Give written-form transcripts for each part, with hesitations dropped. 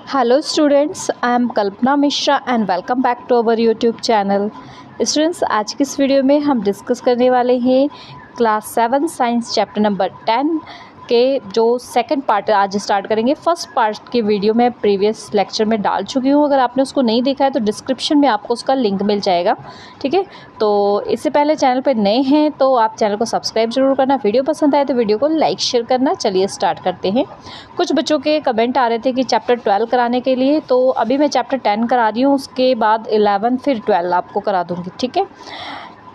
Hello students, I am Kalpana Mishra and welcome back to our YouTube channel. Students, आज की इस video में हम डिस्कस करने वाले हैं क्लास 7 साइंस चैप्टर नंबर 10 के जो सेकंड पार्ट आज स्टार्ट करेंगे। फर्स्ट पार्ट की वीडियो मैं प्रीवियस लेक्चर में डाल चुकी हूँ। अगर आपने उसको नहीं देखा है तो डिस्क्रिप्शन में आपको उसका लिंक मिल जाएगा, ठीक है। तो इससे पहले चैनल पर नए हैं तो आप चैनल को सब्सक्राइब जरूर करना। वीडियो पसंद आए तो वीडियो को लाइक शेयर करना। चलिए स्टार्ट करते हैं। कुछ बच्चों के कमेंट आ रहे थे कि चैप्टर 12 कराने के लिए, तो अभी मैं चैप्टर 10 करा रही हूँ, उसके बाद 11 फिर 12 आपको करा दूँगी, ठीक है।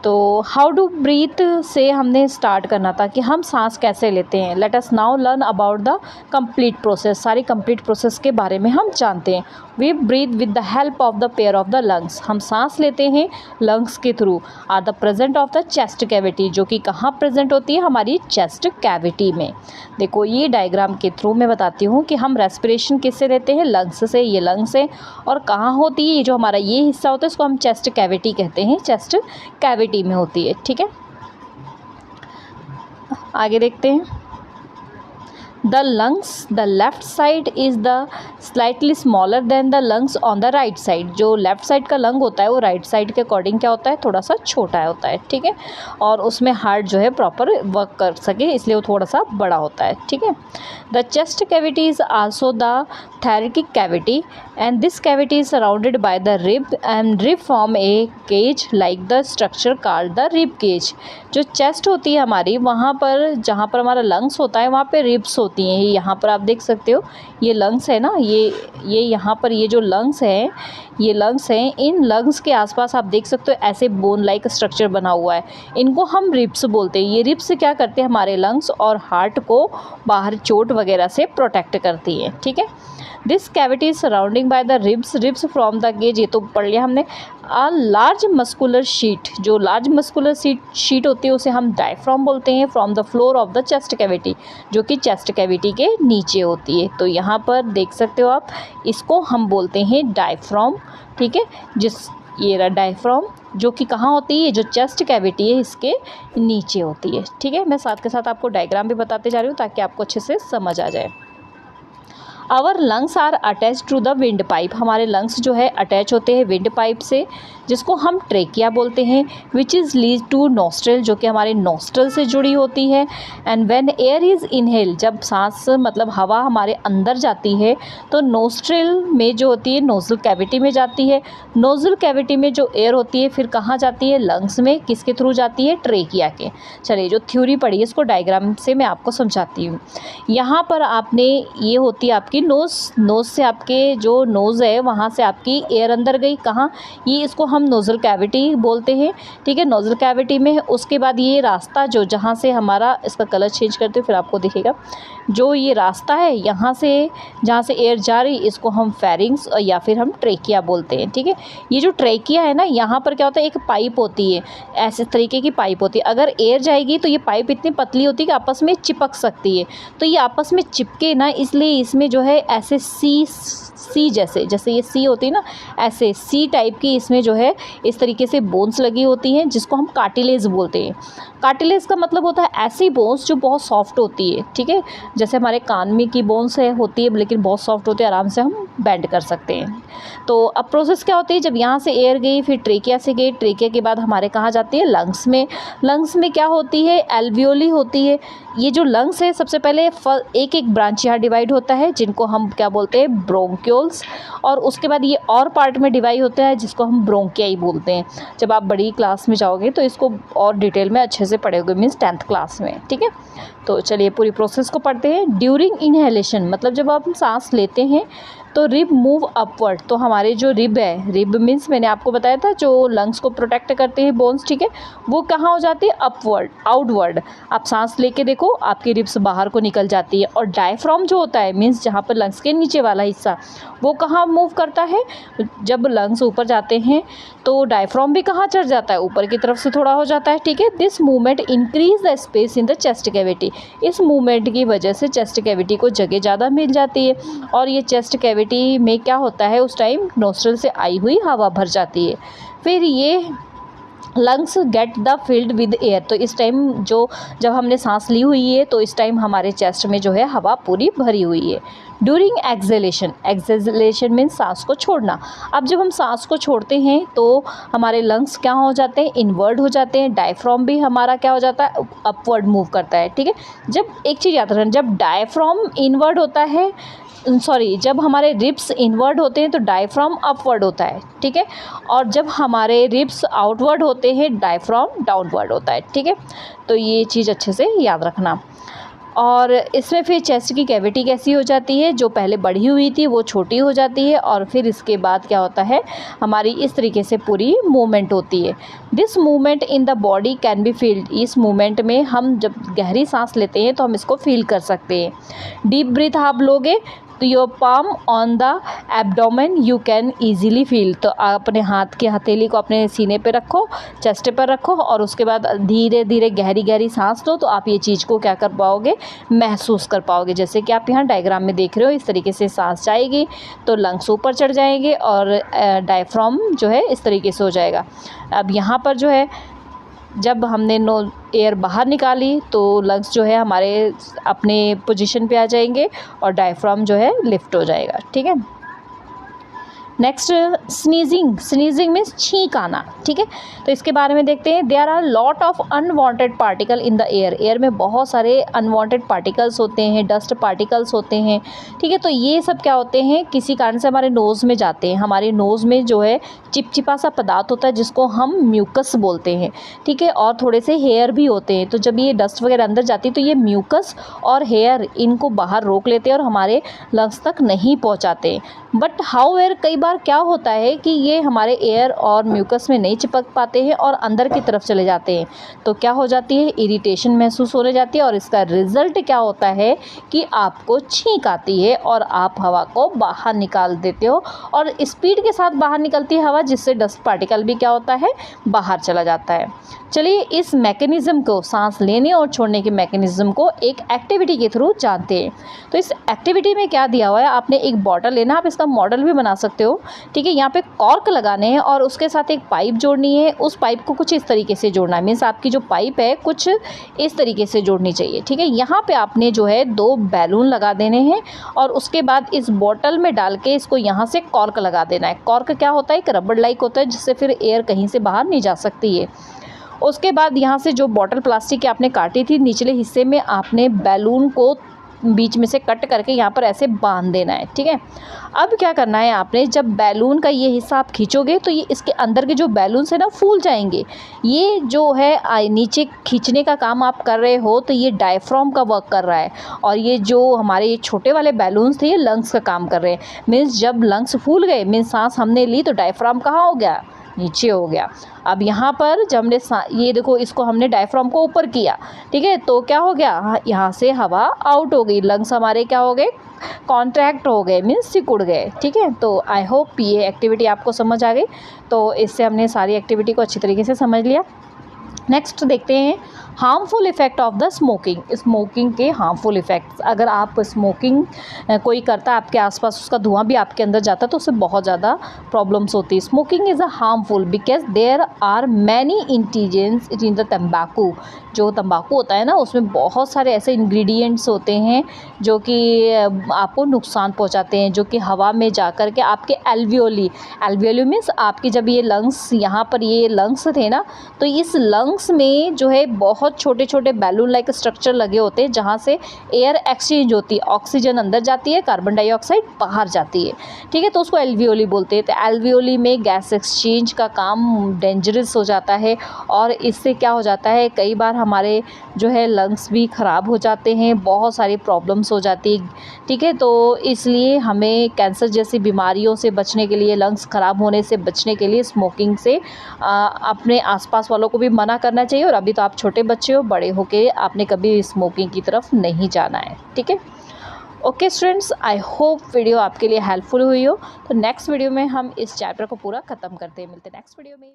तो हाउ टू ब्रीथ से हमने स्टार्ट करना था कि हम सांस कैसे लेते हैं। Let us now learn about the complete process. सारी कंप्लीट प्रोसेस के बारे में हम जानते हैं। We breathe with the help of the pair of the lungs. हम सांस लेते हैं लंग्स के थ्रू। Are the present of the chest cavity, जो कि कहाँ प्रेजेंट होती है, हमारी चेस्ट कैविटी में। देखो ये डायग्राम के थ्रू मैं बताती हूँ कि हम रेस्पिरेशन किससे लेते हैं, लंग्स से। ये लंग्स है और कहाँ होती है, ये जो हमारा ये हिस्सा होता है इसको हम चेस्ट कैविटी कहते हैं। चेस्ट कैविटी में होती है, ठीक है। आगे देखते हैं। The lungs, the left side is the slightly smaller than the lungs on the right side. जो लेफ्ट साइड का लंग होता है वो राइट साइड के अकॉर्डिंग क्या होता है, थोड़ा सा छोटा होता है, ठीक है। और उसमें हार्ट जो है प्रॉपर वर्क कर सके इसलिए वो थोड़ा सा बड़ा होता है, ठीक है। The chest cavity is also the thoracic cavity and this cavity is surrounded by the rib and rib form a cage like the structure called the rib cage। जो चेस्ट होती है हमारी, वहाँ पर जहाँ पर हमारा लंग्स होता है वहाँ पे रिब्स होती हैं। यहाँ पर आप देख सकते हो ये लंग्स है ना, ये यहाँ पर ये जो लंग्स है, ये लंग्स हैं। इन लंग्स के आसपास आप देख सकते हो ऐसे बोन लाइक स्ट्रक्चर बना हुआ है, इनको हम रिब्स बोलते हैं। ये रिब्स क्या करते हैं, हमारे लंग्स और हार्ट को बाहर चोट वगैरह से प्रोटेक्ट करती है, ठीक है। This cavity is surrounding by the ribs, ribs from the gauge, ये तो पढ़ लिया हमने। अ लार्ज मस्कुलर शीट, जो लार्ज मस्कुलर शीट होती है उसे हम डायफ्राम बोलते हैं। From the floor of the chest cavity, जो कि चेस्ट कैविटी के नीचे होती है। तो यहाँ पर देख सकते हो आप, इसको हम बोलते हैं डायफ्राम, ठीक है। ये रहा डायफ्राम, जो कि कहाँ होती है, जो चेस्ट कैविटी है इसके नीचे होती है, ठीक है। मैं साथ के साथ आपको डायग्राम भी बताते जा रही हूँ ताकि आपको अच्छे से समझ आ जाए। Our lungs are attach to the wind pipe, हमारे लंग्स जो है अटैच होते हैं विंड पाइप से, जिसको हम ट्रेकिया बोलते हैं। Which is lead to nostril, जो कि हमारे नोस्ट्रल से जुड़ी होती है। And when air is inhale, जब सांस मतलब हवा हमारे अंदर जाती है तो नोस्ट्रल में जो होती है नोजल कैविटी में जाती है। नोजल कैविटी में जो एयर होती है फिर कहाँ जाती है, लंग्स में। किसके थ्रू जाती है, ट्रेकिया के। चलिए जो थ्योरी पढ़ी है इसको डायग्राम से मैं आपको समझाती हूँ। यहाँ पर आपने ये होती है आपकी नोज़ से आपके जो नोज़ है वहाँ से आपकी एयर अंदर गई, कहाँ, ये इसको हम नोज़ल कैविटी बोलते हैं, ठीक है। नोज़ल कैविटी में उसके बाद ये रास्ता जो जहाँ से हमारा, इसका कलर चेंज करते हो फिर आपको दिखेगा, जो ये रास्ता है यहाँ से जहाँ से एयर जा रही इसको हम फेरिंग्स या फिर हम ट्रेकिया बोलते हैं, ठीक है। ये जो ट्रेकिया है ना, यहाँ पर क्या होता है, एक पाइप होती है, ऐसे तरीके की पाइप होती है। अगर एयर जाएगी तो ये पाइप इतनी पतली होती है कि आपस में चिपक सकती है। तो ये आपस में चिपके ना, इसलिए इसमें जो है ऐसे सी जैसे ये सी होती है ना, ऐसे सी टाइप की इसमें जो है इस तरीके से बोन्स लगी होती हैं, जिसको हम कार्टिलेज बोलते हैं। कार्टिलेज का मतलब होता है ऐसी बोन्स जो बहुत सॉफ्ट होती है, ठीक है। जैसे हमारे कान में की बोन्स है होती है लेकिन बहुत सॉफ्ट होती है, आराम से हम बेंड कर सकते हैं। तो अब प्रोसेस क्या होती है, जब यहाँ से एयर गई फिर ट्रेकिया से गई, ट्रेकिया के बाद हमारे कहाँ जाती है, लंग्स में। लंग्स में क्या होती है, एल्वियोली होती है। ये जो लंग्स है सबसे पहले एक एक ब्रांच यहाँ डिवाइड होता है, जिनको हम क्या बोलते हैं, ब्रोंक्यूल्स। और उसके बाद ये और पार्ट में डिवाइड होता है जिसको हम ब्रोंकियाई बोलते हैं। जब आप बड़ी क्लास में जाओगे तो इसको और डिटेल में अच्छे से पढ़ोगे, मीन्स 10th क्लास में, ठीक है। तो चलिए पूरी प्रोसेस को पढ़ते हैं। ड्यूरिंग इनहेलेशन, मतलब जब आप सांस लेते हैं तो रिब मूव अपवर्ड, तो हमारे जो रिब है, रिब मीन्स मैंने आपको बताया था जो लंग्स को प्रोटेक्ट करते हैं बोन्स, ठीक है, वो कहाँ हो जाती है, अपवर्ड, आउटवर्ड। आप सांस लेके देखो आपकी रिब्स बाहर को निकल जाती है। और डायफ्राम जो होता है, मीन्स जहाँ पर लंग्स के नीचे वाला हिस्सा, वो कहाँ मूव करता है, जब लंग्स ऊपर जाते हैं तो डायफ्राम भी कहाँ चढ़ जाता है, ऊपर की तरफ से थोड़ा हो जाता है, ठीक है। This movement increase the space in the chest cavity, इस मूवमेंट की वजह से चेस्ट कैविटी को जगह ज़्यादा मिल जाती है। और ये चेस्ट कैविटी में क्या होता है, उस टाइम नोस्ट्रल से आई हुई हवा भर जाती है। फिर ये lungs get the filled with air. तो इस टाइम जब हमने सांस ली हुई है तो इस टाइम हमारे चेस्ट में जो है हवा पूरी भरी हुई है। ड्यूरिंग एक्सहेलेशन मीन्स सांस को छोड़ना। अब जब हम सांस को छोड़ते हैं तो हमारे लंग्स क्या हो जाते हैं, इनवर्ड हो जाते हैं। डायफ्राम भी हमारा क्या हो जाता है, अपवर्ड मूव करता है। ठीक है, जब एक चीज़ याद रखना, जब डायफ्राम इनवर्ड होता है, जब हमारे रिब्स इनवर्ड होते हैं तो डायफ्राम अपवर्ड होता है। ठीक है, और जब हमारे रिब्स आउटवर्ड होते हैं डायफ्राम डाउनवर्ड होता है। ठीक है, तो ये चीज़ अच्छे से याद रखना। और इसमें फिर चेस्ट की कैविटी कैसी हो जाती है, जो पहले बढ़ी हुई थी वो छोटी हो जाती है, और फिर इसके बाद क्या होता है, हमारी इस तरीके से पूरी मूवमेंट होती है। This movement in the body can be field. इस मूवमेंट में हम जब गहरी सांस लेते हैं तो हम इसको फील कर सकते हैं। डीप ब्रीथ आप लोगे तो your palm on the abdomen you can easily feel. तो आप अपने हाथ की हथेली को अपने सीने पे रखो, चेस्ट पर रखो, और उसके बाद धीरे धीरे गहरी गहरी सांस लो, तो आप ये चीज़ को क्या कर पाओगे, महसूस कर पाओगे। जैसे कि आप यहाँ डायग्राम में देख रहे हो, इस तरीके से सांस जाएगी तो लंग्स ऊपर चढ़ जाएंगे और डायफ्राम जो है इस तरीके से हो जाएगा। अब यहाँ पर जो है जब हमने एयर बाहर निकाली तो लंग्स जो है हमारे अपने पोजीशन पे आ जाएंगे और डायफ्राम जो है लिफ्ट हो जाएगा। ठीक है, नेक्स्ट स्नीजिंग मीन्स छींक आना। ठीक है, तो इसके बारे में देखते हैं। There are lot of unwanted particle in the air में बहुत सारे अनवांटेड पार्टिकल्स होते हैं, डस्ट पार्टिकल्स होते हैं। ठीक है, तो ये सब क्या होते हैं, किसी कारण से हमारे नोज़ में जाते हैं। हमारे नोज़ में जो है चिपचिपा सा पदार्थ होता है जिसको हम म्यूकस बोलते हैं। ठीक है, और थोड़े से हेयर भी होते हैं। तो जब ये डस्ट वगैरह अंदर जाती है तो ये म्यूकस और हेयर इनको बाहर रोक लेते हैं और हमारे लंग्स तक नहीं पहुँचाते। बट हाउएवर कई बार क्या होता है कि ये हमारे एयर और म्यूकस में नहीं चिपक पाते हैं और अंदर की तरफ चले जाते हैं, तो क्या हो जाती है, इरिटेशन महसूस होने जाती है, और इसका रिजल्ट क्या होता है कि आपको छींक आती है और आप हवा को बाहर निकाल देते हो, और स्पीड के साथ बाहर निकलती है हवा, जिससे डस्ट पार्टिकल भी क्या होता है, बाहर चला जाता है। चलिए इस मैकेनिज़्म को, सांस लेने और छोड़ने के मैकेनिज़्म को एक एक्टिविटी के थ्रू जानते हैं। तो इस एक्टिविटी में क्या दिया हुआ है, आपने एक बॉटल लेना, आप इसका मॉडल भी बना सकते हो। ठीक है, यहाँ पे कॉर्क लगाने हैं और उसके साथ एक पाइप जोड़नी है। उस पाइप को कुछ इस तरीके से जोड़ना है, मीन्स आपकी जो पाइप है कुछ इस तरीके से जोड़नी चाहिए। ठीक है, यहाँ पे आपने जो है 2 बैलून लगा देने हैं और उसके बाद इस बॉटल में डाल के इसको यहाँ से कॉर्क लगा देना है। कॉर्क क्या होता है, एक रबड़ लाइक होता है जिससे फिर एयर कहीं से बाहर नहीं जा सकती है। उसके बाद यहाँ से जो बॉटल प्लास्टिक की आपने काटी थी, निचले हिस्से में आपने बैलून को बीच में से कट करके यहाँ पर ऐसे बांध देना है। ठीक है, अब क्या करना है आपने, जब बैलून का ये हिस्सा आप खींचोगे तो ये इसके अंदर के जो बैलून्स है ना फूल जाएंगे। ये जो है नीचे खींचने का काम आप कर रहे हो तो ये डायफ्राम का वर्क कर रहा है, और ये जो हमारे ये छोटे वाले बैलून्स थे ये लंग्स का काम कर रहे हैं। मीन्स जब लंग्स फूल गए, मीन्स सांस हमने ली तो डायफ्राम कहाँ हो गया, नीचे हो गया। अब यहाँ पर जब हमने ये देखो, इसको हमने डायफ्राम को ऊपर किया। ठीक है, तो क्या हो गया, यहाँ से हवा आउट हो गई, लंग्स हमारे क्या हो गए, कॉन्ट्रैक्ट हो गए, मीन्स सिकुड़ गए। ठीक है, तो आई होप ये एक्टिविटी आपको समझ आ गई। तो इससे हमने सारी एक्टिविटी को अच्छी तरीके से समझ लिया। नेक्स्ट देखते हैं harmful effect of the smoking के हार्मफुल इफ़ेक्ट्स। अगर आप स्मोकिंग कोई करता है आपके आसपास, उसका धुआं भी आपके अंदर जाता है तो उससे बहुत ज़्यादा प्रॉब्लम्स होती है। Smoking is a harmful because there are many ingredients in the तम्बाकू। जो तंबाकू होता है ना, उसमें बहुत सारे ऐसे इंग्रेडिएंट्स होते हैं जो कि आपको नुकसान पहुंचाते हैं, जो कि हवा में जाकर के आपके एल्वियोली मीन्स आपकी जब ये लंग्स, यहाँ पर ये लंग्स थे ना, तो इस लंग्स में जो है बहुत छोटे छोटे बैलून लाइक स्ट्रक्चर लगे होते हैं जहाँ से एयर एक्सचेंज होती है, ऑक्सीजन अंदर जाती है, कार्बन डाइऑक्साइड बाहर जाती है। ठीक है, तो उसको एल्वियोली बोलते हैं। तो एल्वियोली में गैस एक्सचेंज का काम डेंजरस हो जाता है और इससे क्या हो जाता है, कई बार हमारे जो है लंग्स भी ख़राब हो जाते हैं, बहुत सारी प्रॉब्लम्स हो जाती है। ठीक है, तो इसलिए हमें कैंसर जैसी बीमारियों से बचने के लिए, लंग्स ख़राब होने से बचने के लिए स्मोकिंग से अपने आसपास वालों को भी मना करना चाहिए। और अभी तो आप छोटे बच्चे हो, बड़े होके आपने कभी स्मोकिंग की तरफ नहीं जाना है। ठीक है, okay students, I hope video आपके लिए हेल्पफुल हुई हो। तो नेक्स्ट वीडियो में हम इस चैप्टर को पूरा ख़त्म करते हैं। मिलते हैं नेक्स्ट वीडियो में।